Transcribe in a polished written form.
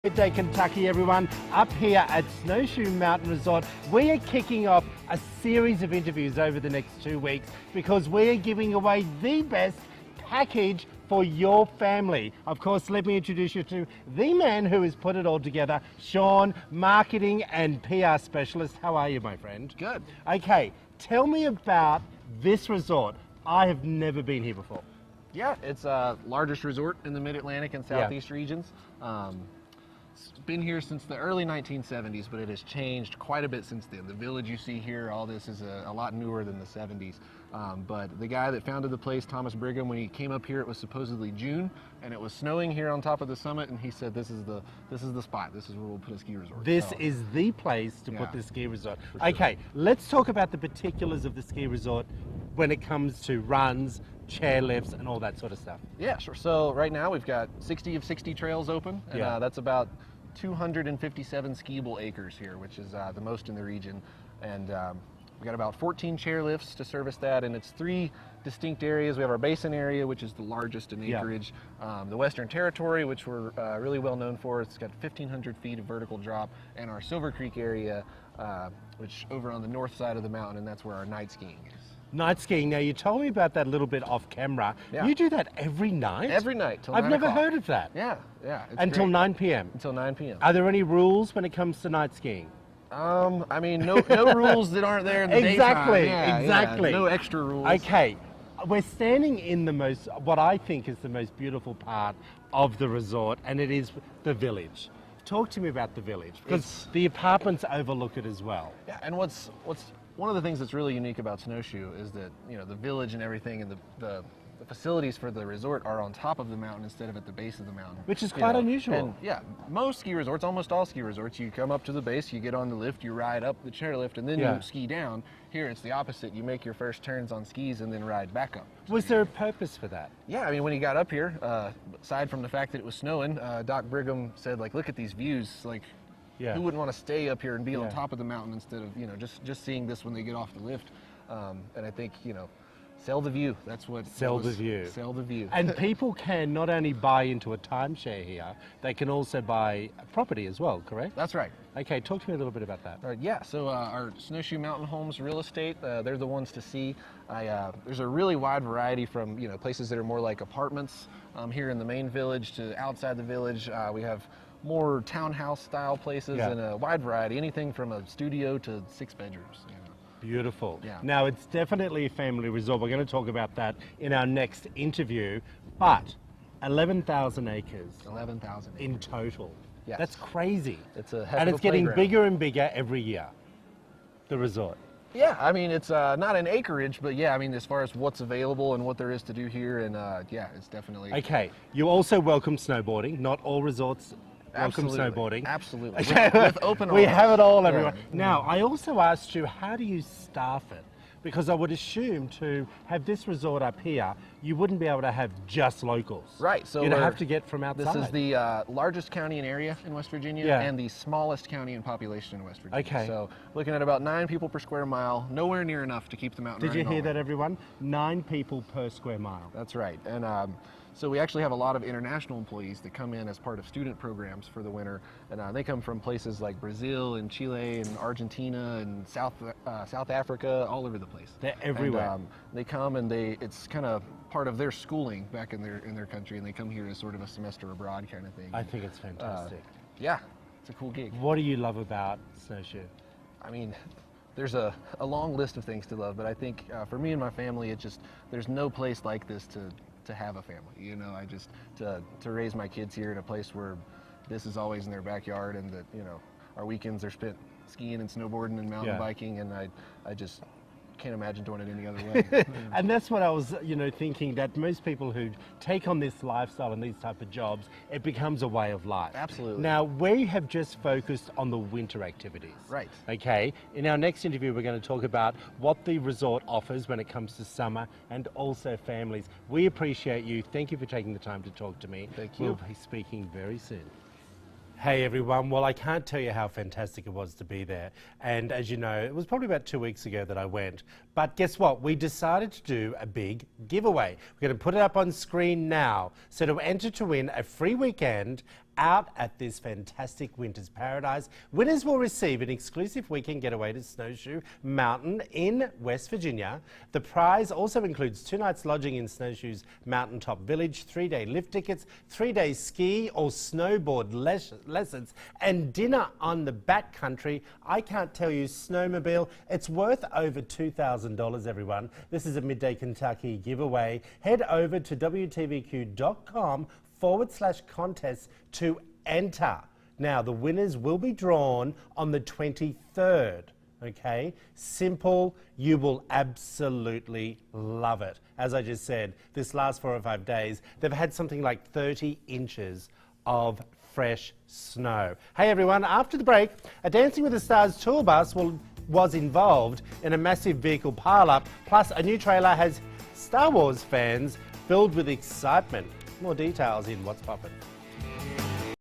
Midday, Kentucky, everyone. Up here at Snowshoe Mountain Resort, we are kicking off a series of interviews over the next 2 weeks because we are giving away the best package for your family. Of course, let me introduce you to the man who has put it all together, Sean, marketing and PR specialist. How are you, my friend? Good. Okay, tell me about this resort. I have never been here before. Yeah, it's largest resort in the Mid-Atlantic and Southeast regions. It's been here since the early 1970s, but it has changed quite a bit since then. The village you see here, all this is a lot newer than the 70s. But the guy that founded the place, Thomas Brigham, when he came up here, it was supposedly June, and it was snowing here on top of the summit, and he said, "This is the spot. This is where we'll put a ski resort." This is the place to put this ski resort. Sure. Okay, let's talk about the particulars of the ski resort when it comes to runs, chairlifts, and all that sort of stuff. Yeah, sure. So right now we've got 60 of 60 trails open, and that's about 257 skiable acres here, which is the most in the region. And we got about 14 chairlifts to service that, and it's 3 distinct areas. We have our basin area, which is the largest in acreage. The Western Territory, which we're really well known for. It's got 1,500 feet of vertical drop, and our Silver Creek area, which over on the north side of the mountain, and that's where our night skiing is. Night skiing. Now, you told me about that a little bit off camera. Yeah. You do that every night? Every night till I've 9 never o'clock. heard of that. Yeah. It's Until great. 9 p.m. Until 9 p.m. Are there any rules when it comes to night skiing? I mean, no rules that aren't there in the Exactly, daytime. exactly. No extra rules. Okay, we're standing in what I think is the most beautiful part of the resort, and it is the village. Talk to me about the village, because the apartments overlook it as well. Yeah, and what's one of the things that's really unique about Snowshoe is that, the village and everything and the facilities for the resort are on top of the mountain instead of at the base of the mountain. Which is quite unusual. And yeah, most ski resorts, almost all ski resorts, you come up to the base, you get on the lift, you ride up the chairlift, and then you ski down. Here it's the opposite. You make your first turns on skis and then ride back up. Was there a purpose for that? Yeah, I mean, when he got up here, aside from the fact that it was snowing, Doc Brigham said, like, look at these views, like, who wouldn't want to stay up here and be on top of the mountain instead of, just seeing this when they get off the lift? And I think, sell the view. That's what. Sell the view. Sell the view. And people can not only buy into a timeshare here, they can also buy a property as well, correct? That's right. Okay, talk to me a little bit about that. All right, yeah, so our Snowshoe Mountain Homes real estate, they're the ones to see. There's a really wide variety from, places that are more like apartments here in the main village to outside the village. We have more townhouse style places and a wide variety, anything from a studio to 6 bedrooms. Beautiful. Yeah. Now, it's definitely a family resort. We're going to talk about that in our next interview, but 11,000 acres. 11,000 acres. In total. Yes. That's crazy. It's a heck And of it's a getting playground. bigger and bigger every year, the resort. Yeah, I mean, it's not an acreage, but yeah, I mean, as far as what's available and what there is to do here, and yeah, it's definitely... Okay, you also welcome snowboarding. Not all resorts welcome Absolutely. snowboarding. Absolutely. Okay. With open We arms. have it all, everyone. Yeah. Now, I also asked you, how do you staff it? Because I would assume to have this resort up here, you wouldn't be able to have just locals. Right. So you'd have to get from outside. This is the largest county in area in West Virginia and the smallest county in population in West Virginia. Okay. So looking at about 9 people per square mile, nowhere near enough to keep the mountain Did you running hear all that, everyone? 9 people per square mile. That's right. And so we actually have a lot of international employees that come in as part of student programs for the winter, and they come from places like Brazil and Chile and Argentina and South Africa, all over the place. They're everywhere. And, they come and it's kind of part of their schooling back in their country, and they come here as sort of a semester abroad kind of thing. I think it's fantastic. Yeah, it's a cool gig. What do you love about Snowshoe? I mean, there's a long list of things to love, but I think for me and my family, there's no place like this to have a family. I just to raise my kids here in a place where this is always in their backyard, and that our weekends are spent skiing and snowboarding and mountain biking, and I just can't imagine doing it any other way. And that's what I was, thinking, that most people who take on this lifestyle and these type of jobs, it becomes a way of life. Absolutely. Now, we have just focused on the winter activities. Right. Okay. In our next interview, we're going to talk about what the resort offers when it comes to summer and also families. We appreciate you. Thank you for taking the time to talk to me. Thank you. We'll be speaking very soon. Hey everyone, well I can't tell you how fantastic it was to be there, and as you know it was probably about 2 weeks ago that I went, but guess what, we decided to do a big giveaway. We're going to put it up on screen now, so to enter to win a free weekend out at this fantastic winter's paradise. Winners will receive an exclusive weekend getaway to Snowshoe Mountain in West Virginia. The prize also includes 2 nights lodging in Snowshoe's mountaintop village, 3-day lift tickets, 3-day ski or snowboard lessons, and dinner on the backcountry. I can't tell you, snowmobile, it's worth over $2,000, everyone. This is a Midday Kentucky giveaway. Head over to WTVQ.com/contest to enter. Now, the winners will be drawn on the 23rd. Okay, simple. You will absolutely love it. As I just said, this last 4 or 5 days, they've had something like 30 inches of fresh snow. Hey everyone, after the break, a Dancing with the Stars tour bus was involved in a massive vehicle pile-up, plus a new trailer has Star Wars fans filled with excitement. More details in What's Poppin'.